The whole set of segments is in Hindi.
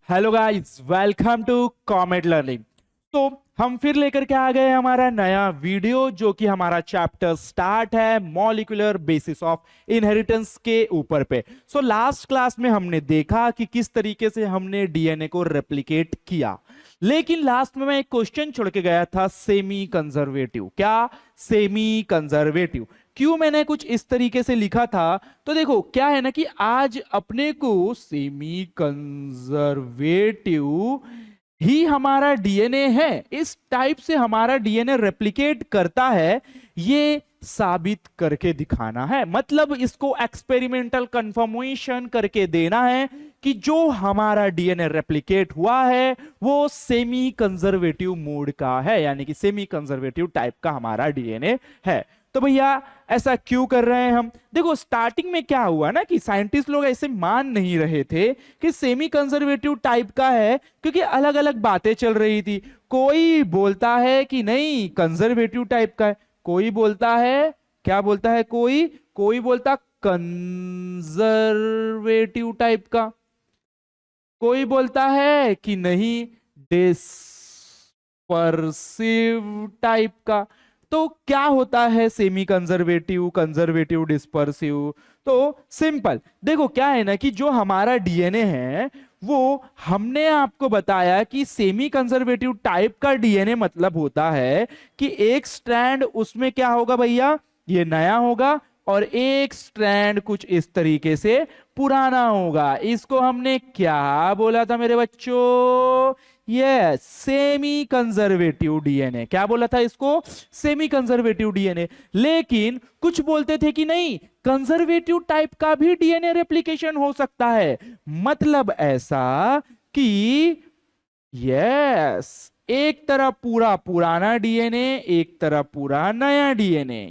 Hello guys, welcome to Comet Learning. तो हम फिर लेकर के आ गए हमारा नया वीडियो, जो कि हमारा चैप्टर स्टार्ट है मॉलिक्यूलर बेसिस ऑफ इनहेरिटेंस के ऊपर पे। लास्ट क्लास में हमने देखा कि किस तरीके से हमने डीएनए को रेप्लिकेट किया, लेकिन लास्ट में मैं एक क्वेश्चन छोड़ के गया था, सेमी कंजर्वेटिव। क्या? Semi conservative. क्यों मैंने कुछ इस तरीके से लिखा था? तो देखो क्या है ना कि आज अपने को सेमी कंजर्वेटिव ही हमारा डीएनए है, इस टाइप से हमारा डीएनए रेप्लिकेट करता है, ये साबित करके दिखाना है। मतलब इसको एक्सपेरिमेंटल कंफर्मेशन करके देना है कि जो हमारा डीएनए रेप्लिकेट हुआ है वो सेमी कंजर्वेटिव मोड का है, यानी कि सेमी कंजर्वेटिव टाइप का हमारा डीएनए है। तो भैया ऐसा क्यों कर रहे हैं हम? देखो स्टार्टिंग में क्या हुआ ना कि साइंटिस्ट लोग ऐसे मान नहीं रहे थे कि सेमी कंजर्वेटिव टाइप का है, क्योंकि अलग अलग बातें चल रही थी। कोई बोलता है कि नहीं कंजर्वेटिव टाइप का है, कोई बोलता है, क्या बोलता है, कोई कोई बोलता कंजर्वेटिव टाइप का, कोई बोलता है कि नहीं डिस्पर्सिव टाइप का। तो क्या होता है सेमी कंजर्वेटिव, कंजर्वेटिव, डिस्पर्सिव? तो सिंपल देखो क्या है ना कि जो हमारा डीएनए है वो हमने आपको बताया कि सेमी कंजर्वेटिव टाइप का डीएनए मतलब होता है कि एक स्ट्रैंड उसमें क्या होगा भैया, ये नया होगा, और एक स्ट्रैंड कुछ इस तरीके से पुराना होगा। इसको हमने क्या बोला था मेरे बच्चों? Yes, semi conservative DNA. क्या बोला था इसको? Semi conservative DNA. लेकिन कुछ बोलते थे कि नहीं कंजर्वेटिव टाइप का भी डीएनए रेप्लिकेशन हो सकता है। मतलब ऐसा कि यस, एक तरफ पूरा पुराना डीएनए, एक तरफ पूरा नया डीएनए।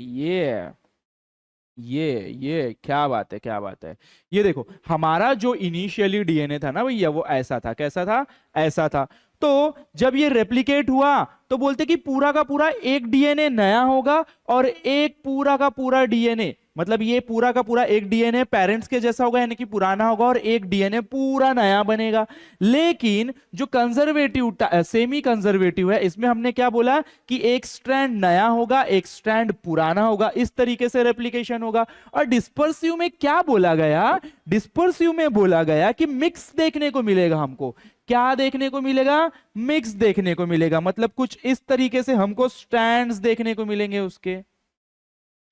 ये क्या बात है, क्या बात है। ये देखो हमारा जो इनिशियली डीएनए था ना भैया, वो ऐसा था। कैसा था? ऐसा था। तो जब ये रेप्लिकेट हुआ तो बोलते कि पूरा का पूरा एक डीएनए नया होगा और एक पूरा का पूरा डीएनए, मतलब ये पूरा का पूरा एक डीएनए पेरेंट्स के जैसा होगा, यानी कि पुराना होगा, और एक डीएनए पूरा नया बनेगा। लेकिन जो कंजर्वेटिव सेमी कंजर्वेटिव है, इसमें हमने क्या बोला कि एक स्ट्रैंड नया होगा, एक स्ट्रैंड पुराना होगा, इस तरीके से रेप्लिकेशन होगा। और डिस्पर्सिव में क्या बोला गया? डिस्पर्सिव में बोला गया कि मिक्स देखने को मिलेगा हमको। क्या देखने को मिलेगा? मिक्स देखने को मिलेगा। मतलब कुछ इस तरीके से हमको स्ट्रैंड्स देखने को मिलेंगे उसके,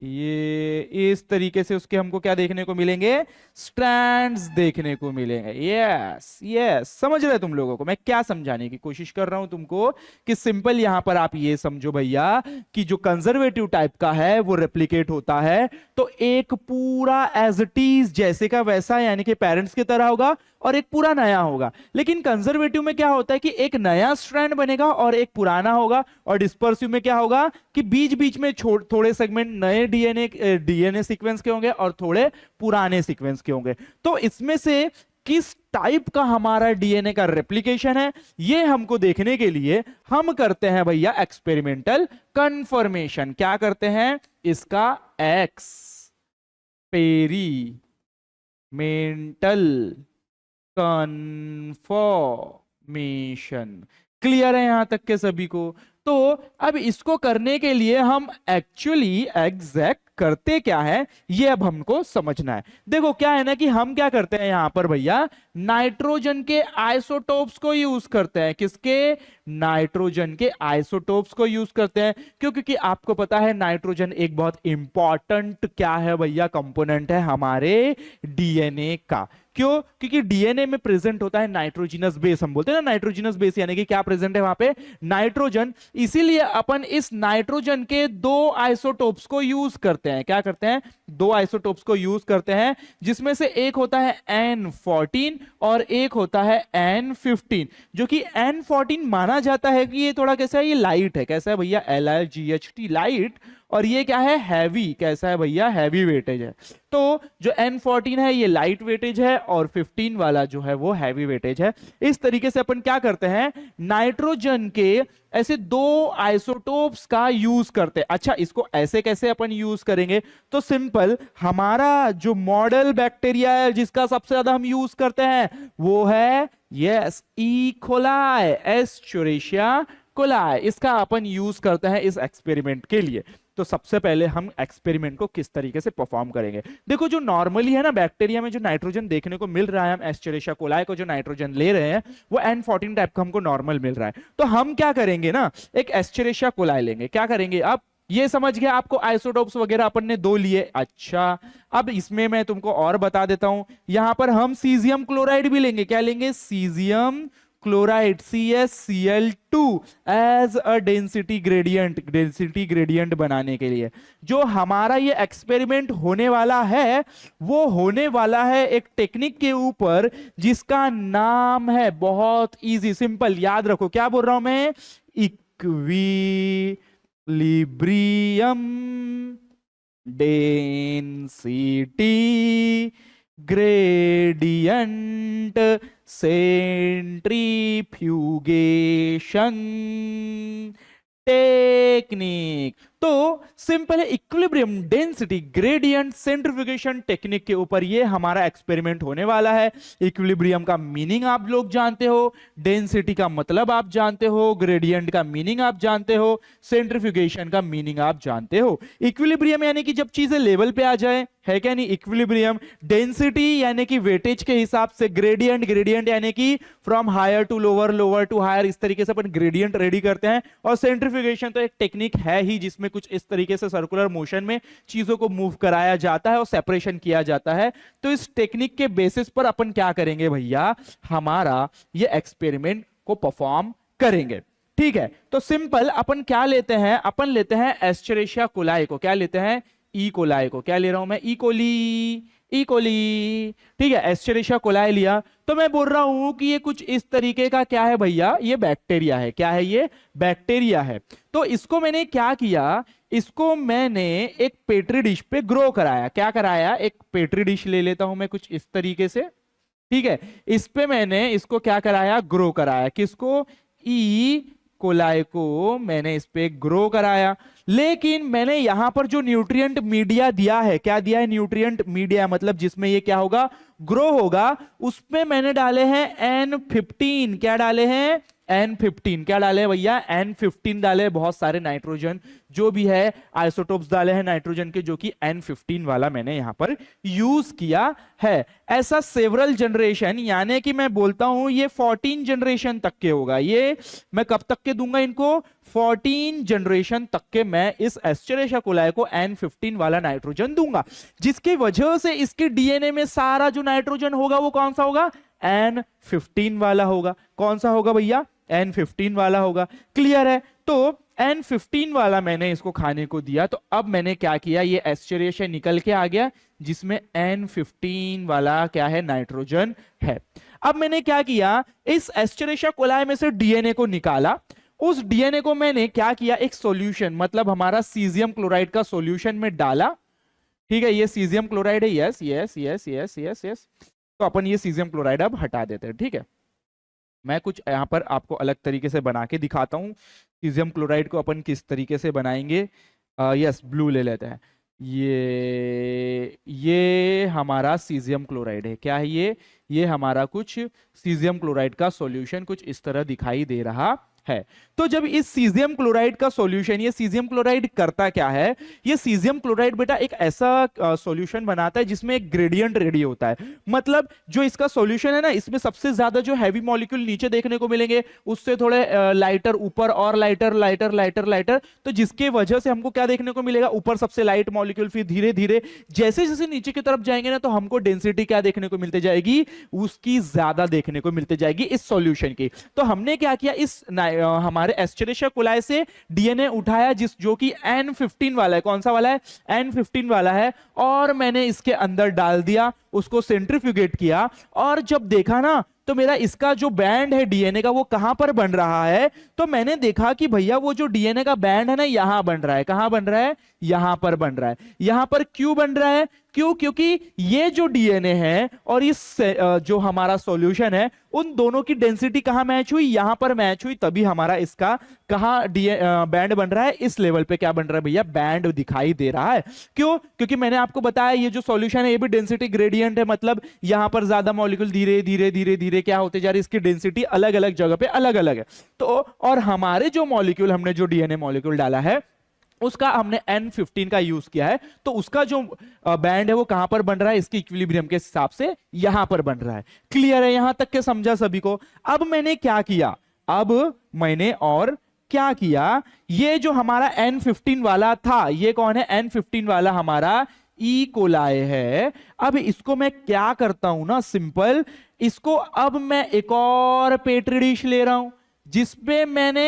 ये इस तरीके से उसके हमको क्या देखने को मिलेंगे? स्ट्रैंड्स देखने को मिलेंगे। यस यस, समझ रहे तुम लोगों को मैं क्या समझाने की कोशिश कर रहा हूं तुमको? कि सिंपल यहां पर आप ये समझो भैया कि जो कंजर्वेटिव टाइप का है वो रेप्लिकेट होता है तो एक पूरा एज इट इज जैसे का वैसा, यानी कि पेरेंट्स की तरह होगा, और एक पूरा नया होगा। लेकिन कंजर्वेटिव में क्या होता है कि एक नया स्ट्रैंड बनेगा और एक पुराना होगा। और डिस्पर्सिव में क्या होगा कि बीच बीच में थोड़े सेगमेंट नए डीएनए सीक्वेंस के होंगे और थोड़े पुराने सीक्वेंस के होंगे। तो इसमें से किस टाइप का हमारा डीएनए का रेप्लिकेशन है, ये हमको देखने के लिए हम करते हैं भैया एक्सपेरिमेंटल कंफर्मेशन। क्या करते हैं? इसका एक्सपेरिमेंटल कंफर्मेशन। क्लियर है यहां तक के सभी को? तो अब इसको करने के लिए हम एक्चुअली एग्जैक्ट करते क्या है, ये अब हमको समझना है। देखो क्या है ना कि हम क्या करते हैं यहां पर भैया, नाइट्रोजन के आइसोटोप्स को यूज करते हैं। किसके? नाइट्रोजन के आइसोटोप्स को यूज करते हैं। क्यों? क्योंकि आपको पता है नाइट्रोजन एक बहुत इंपॉर्टेंट क्या है भैया, कंपोनेंट है हमारे डीएनए का। क्यों? क्योंकि डीएनए में प्रेजेंट होता है नाइट्रोजिनस बेस। हम बोलते हैं ना नाइट्रोजिनस बेस, यानी कि क्या प्रेजेंट है वहां पे? नाइट्रोजन। इसीलिए अपन इस नाइट्रोजन के दो आइसोटोप्स को यूज करते हैं। क्या करते हैं? दो आइसोटोप्स को यूज करते हैं, जिसमें से एक होता है N14 और एक होता है N15। जो कि N14 माना जाता है कि ये थोड़ा कैसा है, ये लाइट है। कैसा है भैया? LiGHT, light. और ये क्या है, हैवी, कैसा है भैया, हैवी वेटेज है। तो जो N14 है ये लाइट वेटेज है और 15 वाला जो है वो हैवी वेटेज है। इस तरीके से अपन क्या करते हैं, नाइट्रोजन के ऐसे दो आइसोटोप्स का यूज करते हैं। अच्छा, इसको ऐसे कैसे अपन यूज करेंगे, तो सिंपल, हमारा जो मॉडल बैक्टीरिया है जिसका सबसे ज्यादा हम यूज करते हैं वो है यस ई कोलाई, एस्चुरेशिया कोलाई। इसका अपन यूज करते हैं इस एक्सपेरिमेंट के लिए। तो सबसे पहले हम एक्सपेरिमेंट को किस तरीके से परफॉर्म करेंगे, देखो जो नॉर्मली है ना बैक्टीरिया में जो नाइट्रोजन देखने को मिल रहा है, हम एस्चुरेशिया कोलाई को जो नाइट्रोजन ले रहे हैं वो N14 टाइप का हमको नॉर्मल मिल रहा है। तो हम क्या करेंगे ना, एक एस्चुरेशिया कोलाई लेंगे। क्या करेंगे, अब ये समझ गया आपको, आइसोटोप्स वगैरह अपन ने दो लिए। अच्छा, अब इसमें मैं तुमको और बता देता हूं, यहां पर हम सीजियम क्लोराइड भी लेंगे। क्या लेंगे, caesium chloride, CaCl2 as a density gradient बनाने के लिए। जो हमारा ये एक्सपेरिमेंट होने वाला है वो होने वाला है एक टेक्निक के ऊपर जिसका नाम है, बहुत इजी सिंपल याद रखो, क्या बोल रहा हूं मैं, equilibrium density gradient centrifugation technique. तो सिंपल है, equilibrium density gradient centrifugation technique के ऊपर ये हमारा एक्सपेरिमेंट होने वाला है। इक्विलिब्रियम का मीनिंग आप लोग जानते हो, डेंसिटी का मतलब आप जानते हो, ग्रेडियंट का मीनिंग आप जानते हो, सेंट्रीफ्यूगेशन का मीनिंग आप जानते हो। इक्विलिब्रियम यानी कि जब चीजें लेवल पे आ जाए, है क्या नहीं, इक्विलिब्रियम। डेंसिटी यानी कि वेटेज के हिसाब से, ग्रेडियंट यानी कि from higher to lower, lower to higher, इस तरीके से अपन ग्रेडियंट रेडी करते हैं। और सेंट्रीफ्यूगेशन तो एक टेक्निक है ही जिसमें कुछ इस तरीके से सर्कुलर मोशन में चीजों को मूव कराया जाता है और सेपरेशन किया जाता है। तो इस टेक्निक के बेसिस पर अपन क्या करेंगे भैया, हमारा ये एक्सपेरिमेंट को परफॉर्म करेंगे। ठीक है, तो सिंपल अपन क्या लेते हैं, अपन लेते हैं एस्चुरेशिया कोलाई को। क्या लेते हैं, ई कोलाई को। क्या ले रहा हूं मैं, ई कोली। ठीक है, एस्चुरेशिया कोलाई लिया तो मैं बोल रहा हूं कि ये कुछ इस तरीके का क्या है भैया, ये बैक्टीरिया है। क्या है, ये बैक्टीरिया है। तो इसको मैंने क्या किया, इसको मैंने एक पेट्री डिश पे ग्रो कराया। क्या कराया, एक पेट्री डिश ले लेता हूं मैं कुछ इस तरीके से। ठीक है, इस पे मैंने इसको क्या कराया, ग्रो कराया। किसको, ई कोलाई को मैंने इस पे ग्रो कराया। लेकिन मैंने यहां पर जो न्यूट्रिएंट मीडिया दिया है, क्या दिया है, न्यूट्रिएंट मीडिया, मतलब जिसमें ये क्या होगा, ग्रो होगा, उसमें मैंने डाले हैं N15। क्या डाले हैं, N15। क्या डाले हैं भैया, N15 डाले, बहुत सारे नाइट्रोजन जो भी है आइसोटोप्स डाले हैं नाइट्रोजन के, जो कि N15 वाला मैंने यहां पर यूज किया है। ऐसा सेवरल जनरेशन, यानी कि मैं बोलता हूं ये 14 जनरेशन तक के होगा। ये मैं कब तक के दूंगा इनको, 14 जनरेशन तक के मैं इस एस्चुरेशिया कोलाई को N15 वाला नाइट्रोजन दूंगा, जिसकी वजह से इसके डीएनए में सारा जो नाइट्रोजन होगा वो कौन सा होगा, N15 वाला होगा। कौन सा होगा भैया, N15 वाला होगा। क्लियर है, तो N15 वाला मैंने इसको खाने को दिया। तो अब मैंने क्या किया, ये एस्चुरेशिया निकल के आ गया जिसमें N15 वाला क्या है, नाइट्रोजन है। अब मैंने क्या किया, इस एस्चुरेशिया कोलाई में से डीएनए को निकाला। उस डीएनए को मैंने क्या किया, एक सॉल्यूशन, मतलब हमारा सीजियम क्लोराइड का सॉल्यूशन में डाला। ठीक है, ये सीजियम क्लोराइड है, yes yes yes yes yes yes. तो अपन ये सीजियम क्लोराइड अब हटा देते हैं। ठीक है, मैं कुछ यहां पर आपको अलग तरीके से बना के दिखाता हूं। सीजियम क्लोराइड को अपन किस तरीके से बनाएंगे, यस ब्लू ले लेते हैं। ये हमारा सीजियम क्लोराइड है। क्या है ये हमारा कुछ सीजियम क्लोराइड का सॉल्यूशन कुछ इस तरह दिखाई दे रहा है। तो जब इस सीजियम क्लोराइड का सॉल्यूशन, ये सीजियम क्लोराइड करता क्या है, ये सीजियम क्लोराइड बेटा एक ऐसा सॉल्यूशन बनाता है जिसमें एक ग्रेडियंट रेडी होता है। मतलब जो इसका सॉल्यूशन है ना, इसमें सबसे ज्यादा जो हैवी मॉलिक्यूल नीचे देखने को मिलेंगे, उससे थोड़े लाइटर ऊपर, और लाइटर लाइटर लाइटर लाइटर। तो जिसके वजह से हमको क्या देखने को मिलेगा, ऊपर सबसे लाइट मॉलिक्यूल, फिर धीरे धीरे जैसे जैसे नीचे की तरफ जाएंगे ना, तो हमको डेंसिटी क्या देखने को मिलती जाएगी, उसकी ज्यादा देखने को मिलती जाएगी इस सॉल्यूशन की। तो हमने क्या किया, इस हमारे एस्चुरेशिया कोलाई से डीएनए उठाया जो कि N15 वाला है। कौन सा वाला है, N15 वाला है। और मैंने इसके अंदर डाल दिया, उसको सेंट्रीफ्यूगेट किया, और जब देखा ना तो मेरा इसका जो बैंड है डीएनए का वो कहां पर बन रहा है, तो मैंने देखा कि भैया वो जो डीएनए का बैंड है ना यहां बन रहा है। कहां बन रहा है? यहां पर बन रहा है। यहां पर क्यों बन रहा है? क्यों? क्योंकि ये जो डीएनए है और इस जो हमारा सॉल्यूशन है उन दोनों की डेंसिटी कहां मैच हुई? यहां पर मैच हुई, तभी हमारा इसका कहां बैंड बन रहा है? इस लेवल पे क्या बन रहा है भैया? बैंड दिखाई दे रहा है। क्यों? क्योंकि मैंने आपको बताया ये जो सॉल्यूशन है ये भी डेंसिटी ग्रेडियंट है, मतलब यहां पर ज्यादा मॉलिक्यूल धीरे धीरे धीरे धीरे क्या होते जा रही है, इसकी डेंसिटी अलग अलग जगह पे अलग अलग है। तो और हमारे जो मॉलिक्यूल, हमने जो डीएनए मॉलिक्यूल डाला है उसका हमने N15 का यूज किया है, तो उसका जो बैंड है वो कहां पर बन रहा है? इसके इक्विलिब्रियम के हिसाब से यहां पर बन रहा है। क्लियर है? यहां तक के समझा सभी को? अब मैंने क्या किया, अब मैंने और क्या किया, ये जो हमारा N15 वाला था, ये कौन है? N15 वाला हमारा ई कोलाय है। अब इसको मैं क्या करता हूं ना, सिंपल, इसको अब मैं एक और पेट्री डिश ले रहा हूं जिसपे मैंने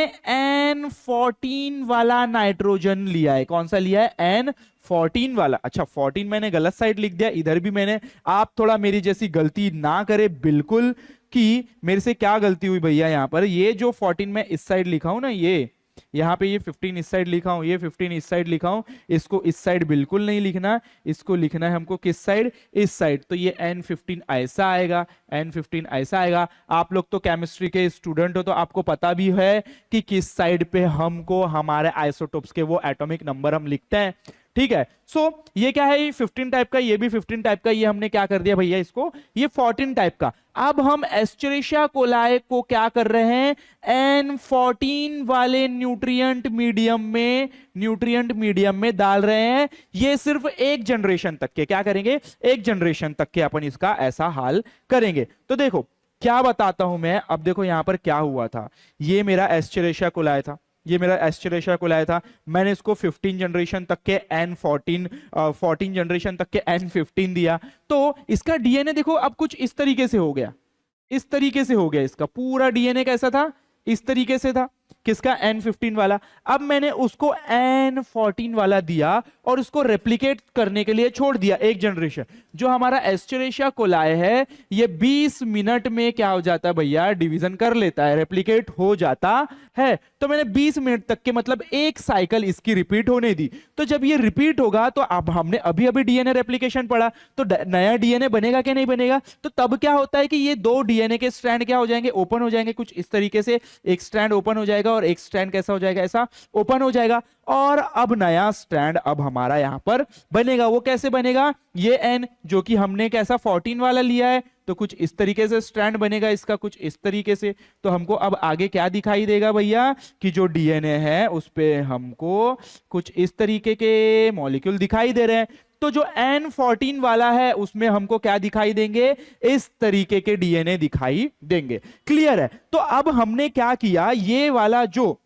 N14 वाला नाइट्रोजन लिया है। कौन सा लिया है? N14 वाला। अच्छा 14 मैंने गलत साइड लिख दिया, इधर भी मैंने, आप थोड़ा मेरी जैसी गलती ना करे बिल्कुल, कि मेरे से क्या गलती हुई भैया, यहां पर ये जो 14 मैं इस साइड लिखा हूं ना, ये यहां पे ये 15 इस साइड लिखा हूं, ये 15 इस साइड लिखा हूं, इसको इस साइड बिल्कुल नहीं लिखना, इसको लिखना है हमको किस साइड? इस साइड। तो ये N15 ऐसा आएगा, N15 ऐसा आएगा। आप लोग तो केमिस्ट्री के स्टूडेंट हो तो आपको पता भी है कि किस साइड पे हमको हमारे आइसोटोप्स के वो एटॉमिक नंबर हम लिखते हैं। ठीक है, सो ये क्या है? ये 15 टाइप का, ये भी 15 टाइप का, ये हमने क्या कर दिया भैया इसको, ये 14 टाइप का। अब हम एस्चेरिशिया कोलाई को क्या कर रहे हैं? N14 वाले न्यूट्रिएंट मीडियम में डाल रहे हैं। ये सिर्फ एक जनरेशन तक के, क्या करेंगे? एक जनरेशन तक के अपन इसका ऐसा हाल करेंगे। तो देखो क्या बताता हूं मैं, अब देखो यहां पर क्या हुआ था, ये मेरा एस्चेरिशिया कोलाई था, ये मेरा एस्चेरिशिया कोलाई था, मैंने इसको 15 जनरेशन तक के N14 14 जनरेशन तक के N15 दिया, तो इसका डीएनए देखो अब कुछ इस तरीके से हो गया, इस तरीके से हो गया। इसका पूरा डीएनए कैसा था? इस तरीके से था। किसका? N15 वाला। अब मैंने उसको N14 वाला दिया और उसको रेप्लिकेट करने के लिए छोड़ दिया एक जनरेशन। जो हमारा एस्चेरिशिया कोलाई है ये 20 मिनट में क्या हो जाता है भैया? डिवीजन कर लेता है, रेप्लिकेट हो जाता है। तो मैंने 20 मिनट तक के, मतलब एक साइकिल इसकी रिपीट होने दी। तो जब ये रिपीट होगा तो अब हमने अभी अभी डीएनए रेप्लिकेशन पढ़ा, तो नया डीएनए बनेगा क्या? नहीं बनेगा। तो तब क्या होता है कि ये दो डीएनए के स्ट्रैंड क्या हो जाएंगे? ओपन हो जाएंगे, कुछ इस तरीके से। एक स्ट्रैंड ओपन हो जाएगा और एक स्ट्रैंड कैसा हो जाएगा? ऐसा ओपन हो जाएगा। और अब नया स्ट्रैंड अब हमारा यहां पर बनेगा। वो कैसे बनेगा? ये N जो कि हमने कैसा 14 वाला लिया है, तो कुछ इस तरीके से स्ट्रैंड बनेगा इसका, कुछ इस तरीके से। तो हमको अब आगे क्या दिखाई देगा भैया? कि जो डीएनए है उस पे हमको कुछ इस तरीके के मॉलिक्यूल दिखाई दे रहे हैं। तो जो N14 वाला है उसमें हमको क्या दिखाई देंगे? इस तरीके के डीएनए दिखाई देंगे। क्लियर है? तो अब हमने क्या किया, ये वाला जो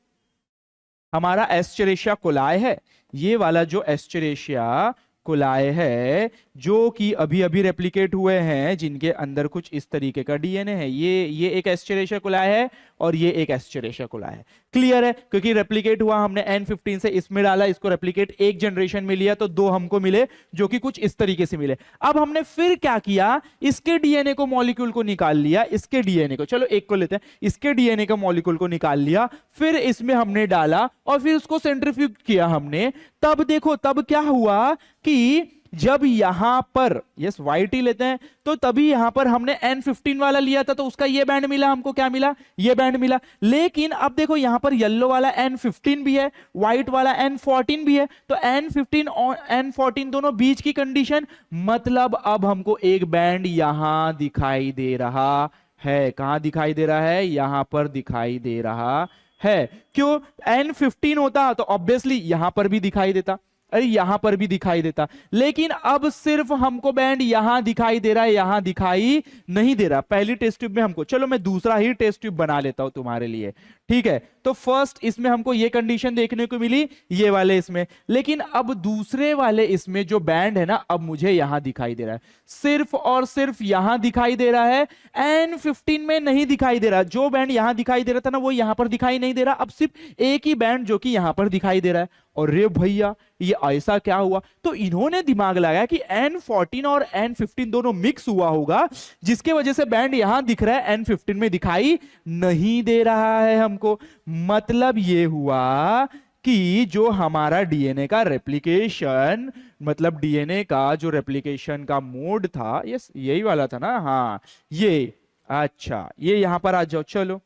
हमारा एस्चेरिशिया कोलाई है, ये वाला जो एस्चेरिशिया कोलाई है जो कि अभी अभी रेप्लिकेट हुए हैं, जिनके अंदर कुछ इस तरीके का डीएनए है, ये एक एस्चेरिशिया कोलाई है और ये एक एस्चेरिशिया कोलाई है। क्लियर है? क्योंकि रेप्लिकेट हुआ, हमने N15 से इसमें डाला, इसको रेप्लिकेट एक जनरेशन में लिया, तो दो हमको मिले जो कि कुछ इस तरीके से मिले। अब हमने फिर क्या किया, इसके डीएनए को, मॉलिक्यूल को निकाल लिया, इसके डीएनए को, चलो एक को लेते हैं, इसके डीएनए का मॉलिक्यूल को निकाल लिया, फिर इसमें हमने डाला और फिर उसको सेंट्रीफ्यूज किया हमने। तब देखो तब क्या हुआ कि जब यहां पर वाइट ही लेते हैं, तो तभी यहां पर हमने N15 वाला लिया था तो उसका ये बैंड मिला हमको, क्या मिला? ये बैंड मिला। लेकिन अब देखो यहां पर येलो वाला N15 भी है, व्हाइट वाला N14 भी है, तो N15 और N14 दोनों बीच की कंडीशन, मतलब अब हमको एक बैंड यहां दिखाई दे रहा है। कहां दिखाई दे रहा है? यहां पर दिखाई दे रहा है। क्यों? N15 होता तो ऑब्वियसली यहां पर भी दिखाई देता, अरे यहां पर भी दिखाई देता, लेकिन अब सिर्फ हमको बैंड यहां दिखाई दे रहा है, यहां दिखाई नहीं दे रहा। पहली टेस्ट ट्यूब में हमको, चलो मैं दूसरा ही टेस्ट ट्यूब बना लेता हूं तुम्हारे लिए, ठीक है, तो फर्स्ट इसमें हमको ये कंडीशन देखने को मिली, ये वाले इसमें। लेकिन अब दूसरे वाले इसमें जो बैंड है ना, अब मुझे यहां दिखाई दे रहा है, सिर्फ और सिर्फ यहां दिखाई दे रहा है, N15 में नहीं दिखाई दे रहा। जो बैंड यहां दिखाई दे रहा था ना, वो यहां पर दिखाई नहीं दे रहा, अब सिर्फ एक ही बैंड जो कि यहां पर दिखाई दे रहा है। और रे भैया, ये ऐसा क्या हुआ? तो इन्होंने दिमाग लगाया कि N14 और N15 दोनों मिक्स हुआ होगा, जिसके वजह से बैंड यहां दिख रहा है, N15 में दिखाई नहीं दे रहा है हमको। मतलब ये हुआ कि जो हमारा डीएनए का रेप्लिकेशन, मतलब डीएनए का जो रेप्लिकेशन का मोड था, यही वाला था ना, हाँ ये, अच्छा ये यहां पर आ जाओ। चलो,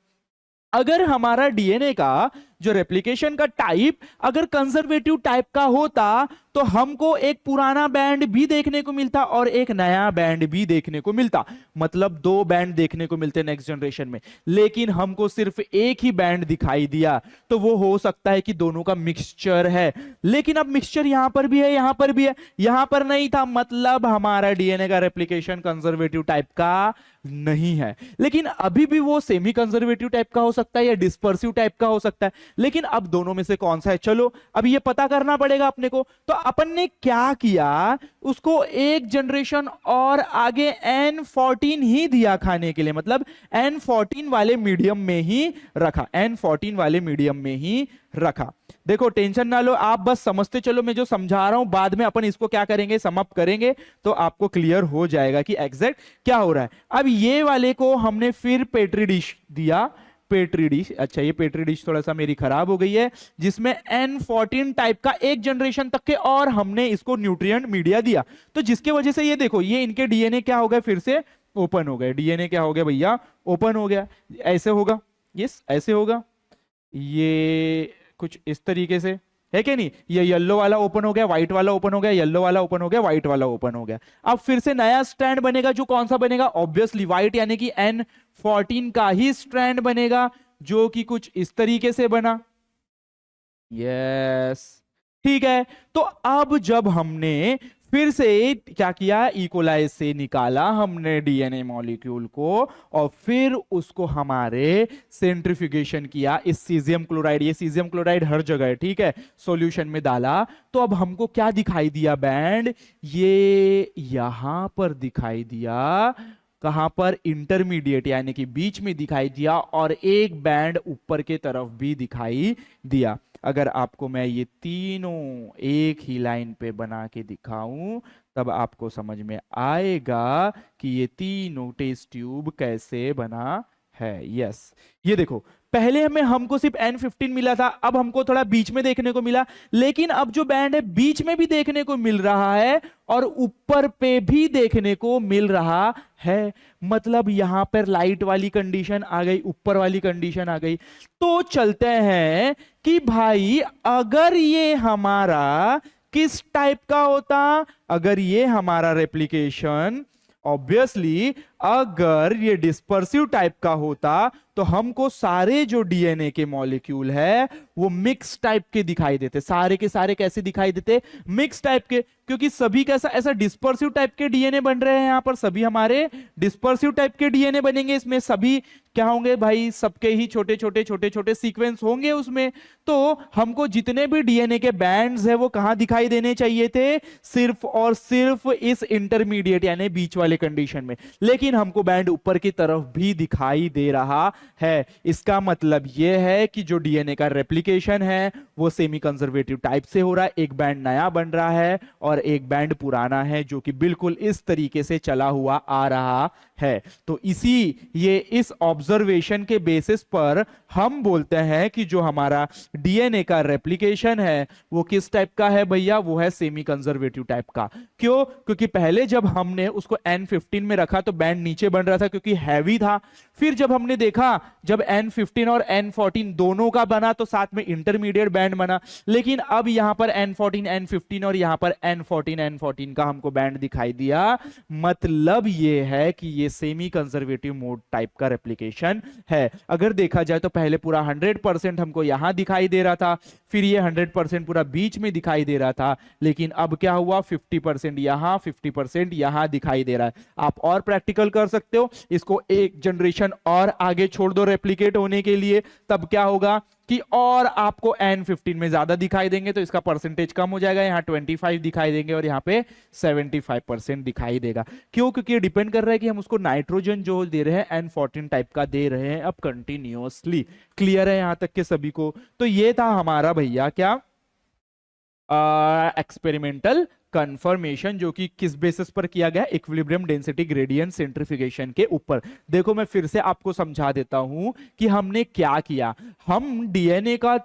अगर हमारा डीएनए का जो रेप्लिकेशन का टाइप अगर कंजर्वेटिव टाइप का होता, तो हमको एक पुराना बैंड भी देखने को मिलता और एक नया बैंड भी देखने को मिलता, मतलब दो बैंड देखने को मिलते नेक्स्ट जनरेशन में। लेकिन हमको सिर्फ एक ही बैंड दिखाई दिया, तो वो हो सकता है कि दोनों का मिक्सचर है। लेकिन अब मिक्सचर यहां पर भी है, यहां पर भी है, यहां पर नहीं था, मतलब हमारा डीएनए का रेप्लिकेशन कंजर्वेटिव टाइप का नहीं है। लेकिन अभी भी वो सेमी कंजर्वेटिव टाइप का हो सकता है या डिस्पर्सिव टाइप का हो सकता है। लेकिन अब दोनों में से कौन सा है, चलो अब ये पता करना पड़ेगा अपने को। तो अपन ने क्या किया, उसको एक जनरेशन और आगे N14 ही दिया खाने के लिए, मतलब N14 वाले मीडियम में ही रखा, N14 वाले मीडियम में ही रखा। देखो टेंशन ना लो, आप बस समझते चलो, मैं जो समझा रहा हूं बाद में अपन इसको क्या करेंगे, समअप करेंगे, तो आपको क्लियर हो जाएगा कि एग्जैक्ट क्या हो रहा है। अब ये वाले को हमने फिर पेट्री डिश दिया, पेट्री डिश, अच्छा ये पेट्री डिश थोड़ा सा मेरी खराब हो गई है, जिसमें N14 टाइप का एक जनरेशन तक के और हमने इसको न्यूट्रिएंट मीडिया दिया। तो जिसके वजह से ये देखो, ये इनके डीएनए क्या हो गए, फिर से ओपन हो गए। डीएनए क्या हो गया भैया, ओपन हो गया। ऐसे होगा, यस ऐसे होगा, ये कुछ इस तरीके से है कि नहीं, ये येलो वाला ओपन हो गया, व्हाइट वाला ओपन हो गया, येलो वाला ओपन हो गया, व्हाइट वाला ओपन हो गया। अब फिर से नया स्ट्रैंड बनेगा, जो कौन सा बनेगा, ऑब्वियसली व्हाइट, यानी कि N14 का ही स्ट्रैंड बनेगा, जो कि कुछ इस तरीके से बना। यस ठीक है। तो अब जब हमने फिर से क्या किया, इकोलाई से निकाला हमने डीएनए मॉलिक्यूल को, और फिर उसको हमारे सेंट्रीफ्यूगेशन किया इस सीजियम क्लोराइड, ये सीजियम क्लोराइड हर जगह है, ठीक है, सॉल्यूशन में डाला। तो अब हमको क्या दिखाई दिया, बैंड ये यहां पर दिखाई दिया, कहां पर, इंटरमीडिएट यानी कि बीच में दिखाई दिया, और एक बैंड ऊपर के तरफ भी दिखाई दिया। अगर आपको मैं ये तीनों एक ही लाइन पे बना के दिखाऊं, तब आपको समझ में आएगा कि ये तीनों टेस्ट ट्यूब कैसे बना है। यस, ये देखो, पहले हमें हमको सिर्फ N15 मिला था, अब हमको थोड़ा बीच में देखने को मिला, लेकिन अब जो बैंड है बीच में भी देखने को मिल रहा है और ऊपर पे भी देखने को मिल रहा है। मतलब यहां पर लाइट वाली कंडीशन आ गई, ऊपर वाली कंडीशन आ गई। तो चलते हैं कि भाई अगर ये हमारा किस टाइप का होता, अगर ये हमारा रेप्लिकेशन ऑब्वियसली अगर ये डिस्पर्सिव टाइप का होता, तो हमको सारे जो डीएनए के मॉलिक्यूल है वो मिक्स टाइप के दिखाई देते। सारे के सारे कैसे दिखाई देते, मिक्स टाइप के, क्योंकि सभी कैसा ऐसा डिस्पर्सिव टाइप के डीएनए बन रहे हैं। यहां पर सभी हमारे डिस्पर्सिव टाइप के डीएनए बनेंगे। इसमें सभी क्या होंगे भाई, सबके ही छोटे छोटे छोटे छोटे सीक्वेंस होंगे उसमें। तो हमको जितने भी डीएनए के बैंड्स है वो कहां दिखाई देने चाहिए थे, सिर्फ और सिर्फ इस इंटरमीडिएट यानी बीच वाले कंडीशन में। लेकिन हमको बैंड ऊपर की तरफ भी दिखाई दे रहा है। इसका मतलब यह है कि जो डीएनए का रेप्लिकेशन है वो सेमी कंजर्वेटिव टाइप से हो रहा है। एक बैंड नया बन रहा है और एक बैंड पुराना है, जो कि बिल्कुल इस तरीके से चला हुआ आ रहा है। तो इस ऑब्जर्वेशन के बेसिस पर हम बोलते हैं कि जो हमारा डीएनए का रेप्लिकेशन है वो किस टाइप का है भैया, वो है सेमी कंजर्वेटिव टाइप का। क्यों? क्योंकि पहले जब हमने उसको N15 में रखा तो बैंड नीचे बन रहा था क्योंकि हैवी था। फिर जब हमने देखा जब N15 और N14 दोनों का बना तो साथ में इंटरमीडिएट बैंड बना। लेकिन अब यहां पर N14 N15 और यहां पर N14 N14 का हमको बैंड दिखाई दिया। मतलब ये है कि ये सेमी कंजर्वेटिव मोड टाइप का रेप्लिकेशन कन्फर्मेशन है। अगर देखा जाए तो पहले पूरा 100% हमको यहां दिखाई दे रहा था, फिर ये 100% पूरा बीच में दिखाई दे रहा था, लेकिन अब क्या हुआ 50% यहां 50% यहां दिखाई दे रहा है। आप और प्रैक्टिकल कर सकते हो, इसको एक जनरेशन और आगे छोड़ दो रेप्लिकेट होने के लिए, तब क्या होगा कि और आपको N15 में ज्यादा दिखाई देंगे, तो इसका परसेंटेज कम हो जाएगा, यहाँ 25 दिखाई देंगे और यहाँ पे 75% दिखाई देगा। क्यों? क्योंकि ये डिपेंड कर रहा है कि हम उसको नाइट्रोजन जो दे रहे हैं N14 टाइप का दे रहे हैं अब कंटिन्यूअसली। क्लियर है यहां तक के सभी को? तो ये था हमारा भैया क्या एक्सपेरिमेंटल कंफर्मेशन, जो कि किस बेसिस पर किया गया? इक्विलिब्रियम डेंसिटी ग्रेडियंट सेंट्रीफ्यूगेशन के ऊपर। देखो मैं फिर से आपको समझा देता हूं कि हमने क्या किया। हम डीएनए का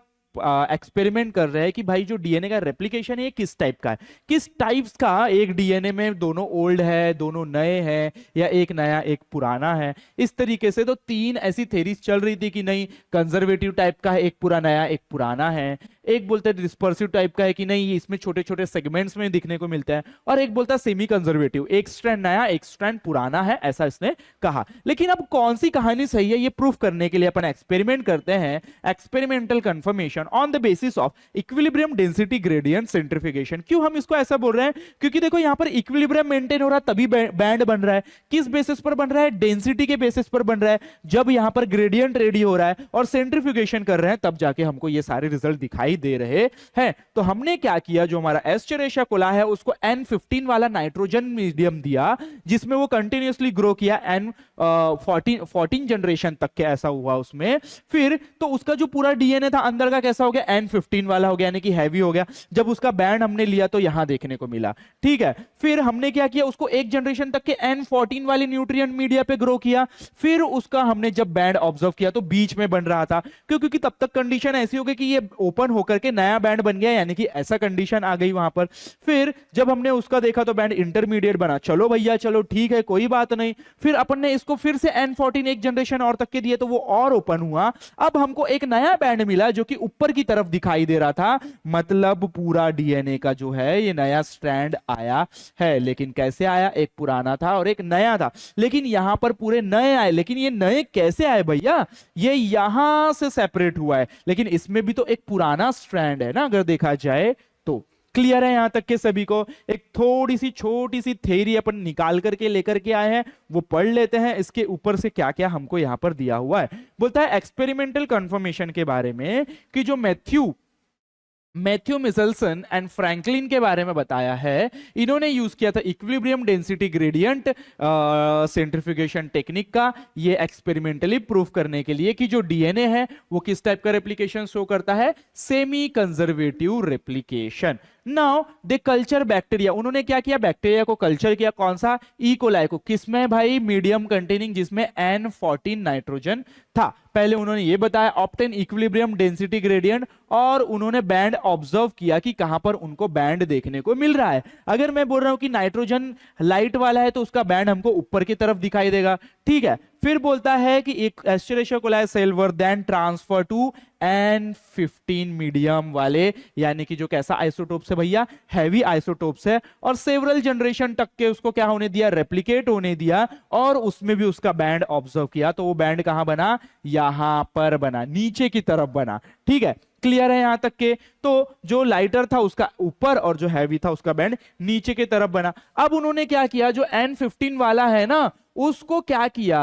एक्सपेरिमेंट कर रहे हैं कि भाई जो डीएनए का रेप्लिकेशन है ये किस टाइप का है, किस टाइप्स का। एक डीएनए में दोनों ओल्ड है, दोनों नए हैं, या एक नया एक पुराना है, इस तरीके से। तो तीन ऐसी थेरीज चल रही थी कि नहीं कंजर्वेटिव टाइप का है, एक पूरा नया एक पुराना है। एक बोलता है डिस्पर्सिव टाइप का है कि नहीं इसमें छोटे छोटे सेगमेंट्स में दिखने को मिलता है, और एक बोलता है सेमी कंजर्वेटिव, एक स्ट्रैंड नया एक स्ट्रैंड पुराना है, ऐसा इसने कहा। लेकिन अब कौन सी कहानी सही है ये प्रूफ करने के लिए अपन एक्सपेरिमेंट करते हैं, experimental confirmation on the basis of equilibrium density gradient centrifugation. क्यों हम इसको ऐसा बोल रहे हैं? क्योंकि देखो यहां पर इक्विलिब्रियम मेंटेन हो रहा है तभी बैंड बन रहा है। किस बेसिस पर बन रहा है? डेंसिटी के बेसिस पर बन रहा है। जब यहां पर ग्रेडियंट रेडी हो रहा है और सेंट्रीफ्यूगेशन कर रहे हैं तब जाके हमको ये सारे रिजल्ट दिखाई दे रहे हैं। तो हमने क्या किया, जो हमारा एस्चेरेशिया कोलाई है उसको N15 वाला नाइट्रोजन मीडियम दिया, जिसमें वो कंटिन्यूअसली ग्रो किया N14 जनरेशन तक के, ऐसा हुआ उसमें। फिर तो उसका जो पूरा डीएनए था अंदर का कैसा हो गया? N15 वाला हो गया, यानी कि हैवी हो गया। जब उसका बैंड हमने लिया तो यहां देखने को मिला, ठीक है। फिर हमने क्या किया, उसको एक जनरेशन तक के N14 वाले न्यूट्रिएंट मीडिया पे ग्रो किया। फिर उसका हमने जब बैंड ऑब्जर्व किया तो बीच में बन रहा था, क्योंकि तब तक कंडीशन ऐसी हो गई कि ये ओपन होकर के नया बैंड बन गया, यानी कि ऐसा कंडीशन आ गई वहां पर। फिर जब हमने उसका देखा तो बैंड इंटरमीडिएट बना। चलो भैया चलो ठीक है कोई बात नहीं। फिर अपन ने इसको फिर से N14 एक जनरेशन और तक के दिए तो वो और ओपन हुआ। अब हमको एक नया बैंड मिला जो कि ऊपर की तरफ दिखाई दे रहा था, मतलब पूरा डीएनए का जो है ये नया स्ट्रैंड आया है। लेकिन कैसे आया? एक पुराना था और एक नया था, लेकिन यहां पर पूरे नए आए। लेकिन ये नए कैसे आए भैया? ये यहां से सेपरेट हुआ है, लेकिन इसमें भी तो एक पुराना स्ट्रैंड है ना, अगर देखा जाए तो। क्लियर है यहां तक के सभी को? एक थोड़ी सी छोटी सी थ्योरी अपन निकाल करके लेकर के आए हैं, वो पढ़ लेते हैं। इसके ऊपर से क्या क्या हमको यहां पर दिया हुआ है। बोलता है एक्सपेरिमेंटल कंफर्मेशन के बारे में कि जो मैथ्यू मिचेल्सन एंड फ्रैंकलिन के बारे में बताया है। इन्होंने यूज किया था equilibrium density gradient centrifugation technique का, ये एक्सपेरिमेंटली प्रूफ करने के लिए कि जो डीएनए है वो किस टाइप का रेप्लिकेशन शो करता है? Semi conservative replication. Now they culture bacteria. उन्होंने क्या किया? बैक्टीरिया को कल्चर किया। कौन सा? ई कोलाई को। किसमें भाई? मीडियम कंटेनिंग जिसमें N14 नाइट्रोजन था। पहले उन्होंने ये बताया ऑब्टेन इक्विलिब्रियम डेंसिटी ग्रेडियंट, और उन्होंने बैंड ऑब्जर्व किया कि कहां पर उनको बैंड देखने को मिल रहा है। अगर मैं बोल रहा हूं कि नाइट्रोजन लाइट वाला है तो उसका बैंड हमको ऊपर की तरफ दिखाई देगा, ठीक है। फिर बोलता है कि एक Escherichia coli cell were then transfer to N15 medium वाले, यानी कि जो कैसा आइसोटोप्स है भैया? हैवी आइसोटोप्स है। और सेवरल जनरेशन तक के उसको क्या होने दिया? रेप्लिकेट होने दिया, और उसमें भी उसका बैंड ऑब्जर्व किया। तो वो बैंड कहां बना? यहां पर बना, नीचे की तरफ बना, ठीक है। क्लियर है यहां तक के? तो जो लाइटर था उसका ऊपर और जो हैवी था उसका बैंड नीचे की तरफ बना। अब उन्होंने क्या किया, जो N15 वाला है ना उसको क्या किया?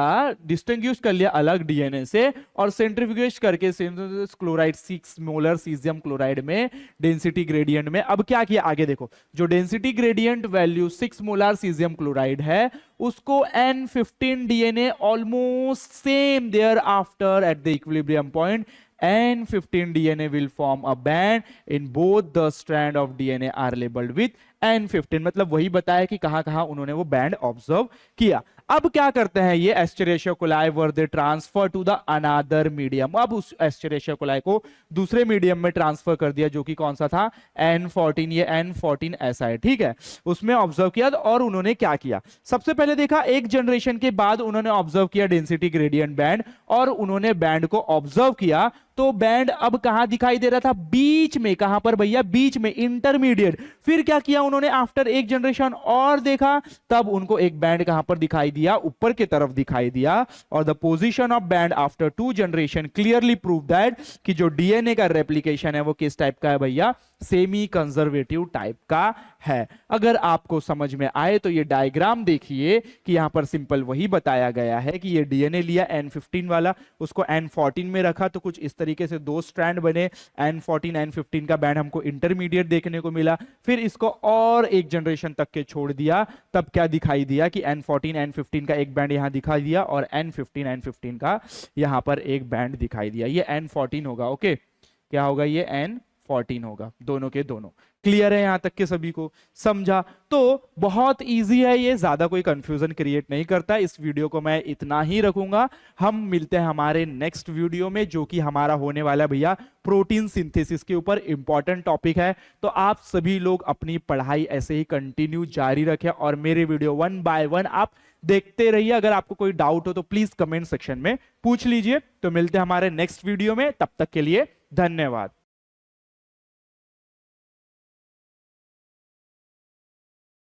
डिस्टिंग्विश कर लिया अलग डीएनए से, और सेंट्रीफ्यूगेट करके क्लोराइड 6 मोलर सीजियम क्लोराइड में डेंसिटी ग्रेडियंट में। अब क्या किया आगे देखो, जो density gradient value 6 molar caesium chloride है उसको N15 DNA almost same there after at the equilibrium point N15 DNA will form a band in both the strand of DNA are labeled with N15। मतलब वही बताया कि कहां कहां उन्होंने वो बैंड ऑब्जर्व किया। अब क्या करते हैं ये Escherichia coli were they transfer to the another medium. अब उस एस्चेरेशिया कोलाई को दूसरे मीडियम में ट्रांसफर कर दिया, जो कि कौन सा था? N14। ये N14 ऐसा है, ठीक है। उसमें ऑब्जर्व किया, और उन्होंने क्या किया? सबसे पहले देखा एक जनरेशन के बाद उन्होंने ऑब्जर्व किया डेंसिटी ग्रेडियंट बैंड, और उन्होंने बैंड को ऑब्जर्व किया तो बैंड अब कहां दिखाई दे रहा था? बीच में। कहां पर भैया? बीच में, इंटरमीडिएट। फिर क्या किया उन्होंने? आफ्टर एक जनरेशन और देखा, तब उनको एक बैंड कहां पर दिखाई दिया, ऊपर की तरफ दिखाई दिया, और the position of band after 2 generation clearly prove that कि जो डीएनए का रेप्लिकेशन है वो किस टाइप का है भैया, सेमी कंजर्वेटिव टाइप का है। अगर आपको समझ में आए तो ये डायग्राम देखिए कि यहां पर सिंपल वही बताया गया है कि ये डीएनए लिया N15 वाला, उसको N14 में रखा तो कुछ इस तरीके से 2 स्ट्रैंड बने, N14 N15 का बैंड हमको इंटरमीडिएट देखने को मिला, फिर इसको और एक जनरेशन तक के छोड़ दिया, तब क्या दिखाई दिया कि N14 N15 का एक बैंड यहां दिखाई दिया और N15 N15 का यहां पर एक बैंड दिखाई दिया। ये N14 होगा, ओके, क्या होगा, ये N14 होगा, दोनों के दोनों। क्लियर है यहां तक के सभी को, समझा? तो बहुत इजी है ये, ज्यादा कोई कंफ्यूजन क्रिएट नहीं करता। इस वीडियो को मैं इतना ही रखूंगा, हम मिलते हैं हमारे नेक्स्ट वीडियो में, जो कि हमारा होने वाला है भैया प्रोटीन सिंथेसिस के ऊपर, इंपॉर्टेंट टॉपिक है। तो आप सभी लोग अपनी पढ़ाई ऐसे ही कंटिन्यू जारी रखें और मेरे वीडियो 1 बाय 1 आप देखते रहिए। अगर आपको कोई डाउट हो तो प्लीज कमेंट सेक्शन में पूछ लीजिए। तो मिलते हैं हमारे नेक्स्ट वीडियो में, तब तक के लिए धन्यवाद।